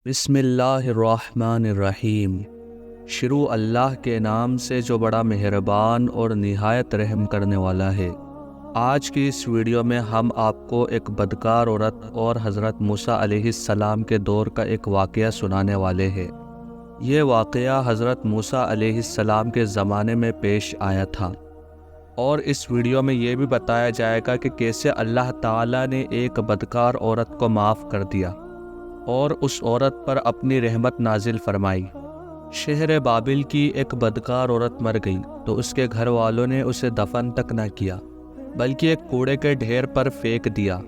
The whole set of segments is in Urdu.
بسم اللہ الرحمن الرحیم۔ شروع اللہ کے نام سے جو بڑا مہربان اور نہایت رحم کرنے والا ہے۔ آج کی اس ویڈیو میں ہم آپ کو ایک بدکار عورت اور حضرت موسیٰ علیہ السلام کے دور کا ایک واقعہ سنانے والے ہیں۔ یہ واقعہ حضرت موسیٰ علیہ السلام کے زمانے میں پیش آیا تھا، اور اس ویڈیو میں یہ بھی بتایا جائے گا کہ کیسے اللہ تعالیٰ نے ایک بدکار عورت کو معاف کر دیا اور اس عورت پر اپنی رحمت نازل فرمائی۔ شہر بابل کی ایک بدکار عورت مر گئی تو اس کے گھر والوں نے اسے دفن تک نہ کیا، بلکہ ایک کوڑے کے ڈھیر پر پھینک دیا۔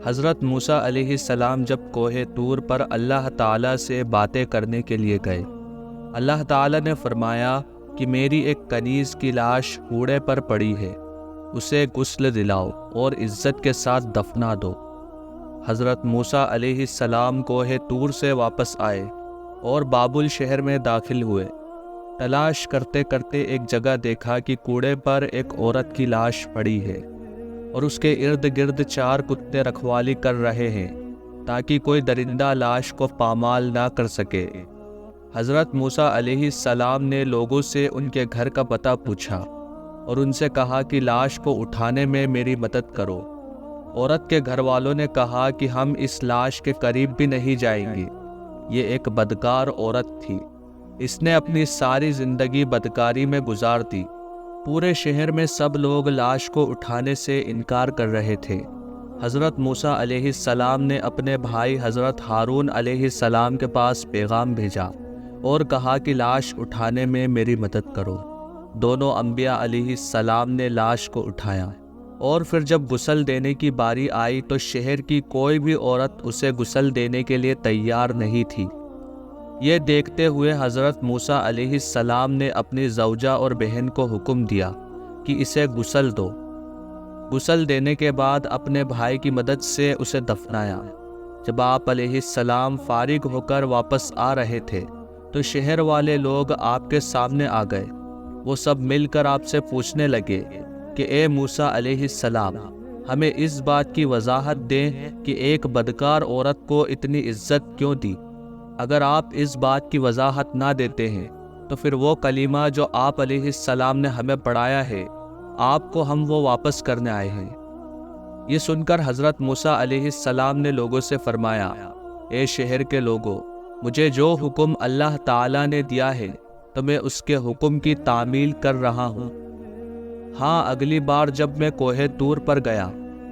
حضرت موسیٰ علیہ السلام جب کوہ طور پر اللہ تعالیٰ سے باتیں کرنے کے لیے گئے، اللہ تعالیٰ نے فرمایا کہ میری ایک کنیز کی لاش کوڑے پر پڑی ہے، اسے غسل دلاؤ اور عزت کے ساتھ دفنا دو۔ حضرت موسیٰ علیہ السلام کوہ طور سے واپس آئے اور بابل شہر میں داخل ہوئے۔ تلاش کرتے کرتے ایک جگہ دیکھا کہ کوڑے پر ایک عورت کی لاش پڑی ہے اور اس کے ارد گرد 4 کتے رکھوالی کر رہے ہیں تاکہ کوئی درندہ لاش کو پامال نہ کر سکے۔ حضرت موسیٰ علیہ السلام نے لوگوں سے ان کے گھر کا پتہ پوچھا اور ان سے کہا کہ لاش کو اٹھانے میں میری مدد کرو۔ عورت کے گھر والوں نے کہا کہ ہم اس لاش کے قریب بھی نہیں جائیں گے۔ یہ ایک بدکار عورت تھی، اس نے اپنی ساری زندگی بدکاری میں گزار دی۔ پورے شہر میں سب لوگ لاش کو اٹھانے سے انکار کر رہے تھے۔ حضرت موسیٰ علیہ السلام نے اپنے بھائی حضرت ہارون علیہ السلام کے پاس پیغام بھیجا اور کہا کہ لاش اٹھانے میں میری مدد کرو۔ دونوں انبیاء علیہ السلام نے لاش کو اٹھایا، اور پھر جب غسل دینے کی باری آئی تو شہر کی کوئی بھی عورت اسے غسل دینے کے لیے تیار نہیں تھی۔ یہ دیکھتے ہوئے حضرت موسیٰ علیہ السلام نے اپنی زوجہ اور بہن کو حکم دیا کہ اسے غسل دو۔ غسل دینے کے بعد اپنے بھائی کی مدد سے اسے دفنایا۔ جب آپ علیہ السلام فارغ ہو کر واپس آ رہے تھے تو شہر والے لوگ آپ کے سامنے آ گئے۔ وہ سب مل کر آپ سے پوچھنے لگے کہ اے موسیٰ علیہ السلام، ہمیں اس بات کی وضاحت دیں کہ ایک بدکار عورت کو اتنی عزت کیوں دی؟ اگر آپ اس بات کی وضاحت نہ دیتے ہیں تو پھر وہ کلمہ جو آپ علیہ السلام نے ہمیں پڑھایا ہے، آپ کو ہم وہ واپس کرنے آئے ہیں۔ یہ سن کر حضرت موسیٰ علیہ السلام نے لوگوں سے فرمایا، اے شہر کے لوگوں، مجھے جو حکم اللہ تعالیٰ نے دیا ہے تو میں اس کے حکم کی تعمیل کر رہا ہوں۔ ہاں، اگلی بار جب میں کوہ طور پر گیا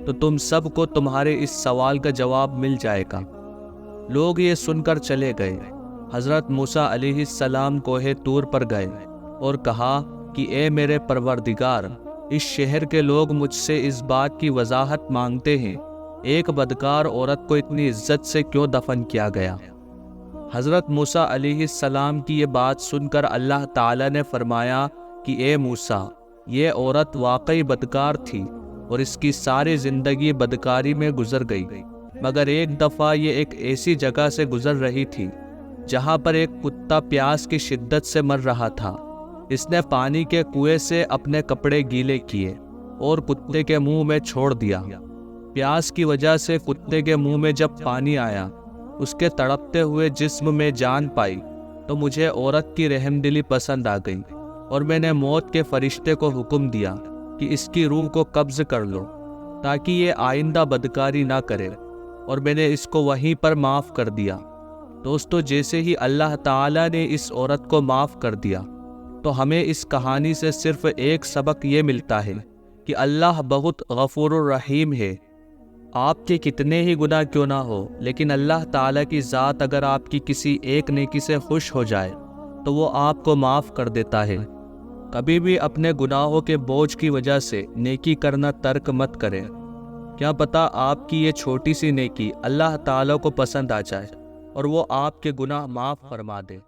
تو تم سب کو تمہارے اس سوال کا جواب مل جائے گا۔ لوگ یہ سن کر چلے گئے۔ حضرت موسیٰ علیہ السلام کوہ طور پر گئے اور کہا کہ اے میرے پروردگار، اس شہر کے لوگ مجھ سے اس بات کی وضاحت مانگتے ہیں، ایک بدکار عورت کو اتنی عزت سے کیوں دفن کیا گیا؟ حضرت موسیٰ علیہ السلام کی یہ بات سن کر اللہ تعالیٰ نے فرمایا کہ اے موسیٰ، یہ عورت واقعی بدکار تھی اور اس کی ساری زندگی بدکاری میں گزر گئی، مگر ایک دفعہ یہ ایک ایسی جگہ سے گزر رہی تھی جہاں پر ایک کتا پیاس کی شدت سے مر رہا تھا۔ اس نے پانی کے کنویں سے اپنے کپڑے گیلے کیے اور کتے کے منہ میں چھوڑ دیا۔ پیاس کی وجہ سے کتے کے منہ میں جب پانی آیا، اس کے تڑپتے ہوئے جسم میں جان پائی تو مجھے عورت کی رحم دلی پسند آ گئی، اور میں نے موت کے فرشتے کو حکم دیا کہ اس کی روح کو قبض کر لو تاکہ یہ آئندہ بدکاری نہ کرے، اور میں نے اس کو وہیں پر معاف کر دیا۔ دوستو، جیسے ہی اللہ تعالیٰ نے اس عورت کو معاف کر دیا تو ہمیں اس کہانی سے صرف ایک سبق یہ ملتا ہے کہ اللہ بہت غفور الرحیم ہے۔ آپ کے کتنے ہی گناہ کیوں نہ ہو، لیکن اللہ تعالیٰ کی ذات اگر آپ کی کسی ایک نیکی سے خوش ہو جائے تو وہ آپ کو معاف کر دیتا ہے۔ کبھی بھی اپنے گناہوں کے بوجھ کی وجہ سے نیکی کرنا ترک مت کریں۔ کیا پتہ آپ کی یہ چھوٹی سی نیکی اللہ تعالیٰ کو پسند آ جائے اور وہ آپ کے گناہ معاف فرما دے۔